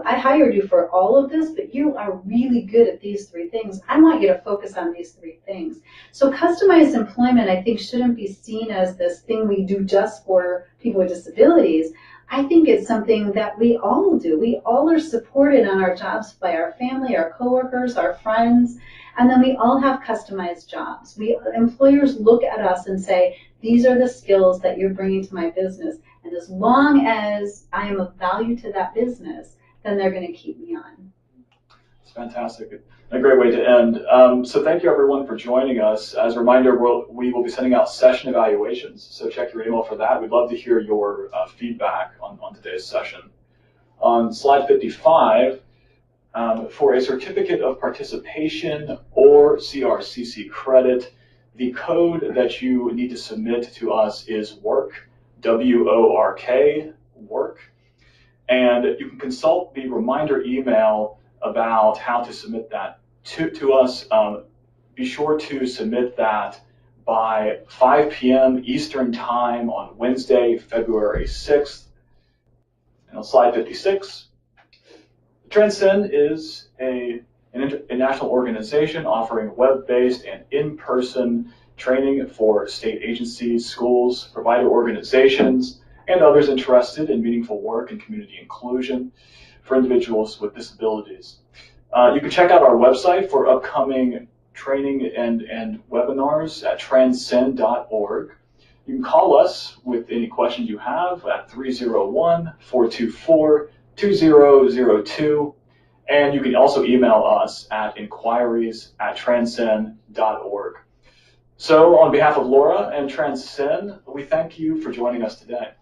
Speaker 2: I hired you for all of this, but you are really good at these three things. I want you to focus on these three things. So customized employment, I think, shouldn't be seen as this thing we do just for people with disabilities. I think it's something that we all do. We all are supported on our jobs by our family, our coworkers, our friends, and then we all have customized jobs. Employers look at us and say, these are the skills that you're bringing to my business. And as long as I am of value to that business, then they're going to keep me on.
Speaker 1: It's fantastic. A great way to end. So thank you everyone for joining us. As a reminder, we will be sending out session evaluations, so check your email for that. We'd love to hear your feedback on today's session. On slide 55, for a certificate of participation or CRCC credit, the code that you need to submit to us is WORK, W-O-R-K, WORK. And you can consult the reminder email about how to submit that to us. Be sure to submit that by 5 p.m. Eastern Time on Wednesday, February 6th. And on slide 56, TransCen is a national organization offering web-based and in-person training for state agencies, schools, provider organizations, and others interested in meaningful work and community inclusion for individuals with disabilities. You can check out our website for upcoming training and webinars at transcen.org. You can call us with any questions you have at 301-424-2002, and you can also email us at inquiries@transcen.org. So on behalf of Laura and TransCen, we thank you for joining us today.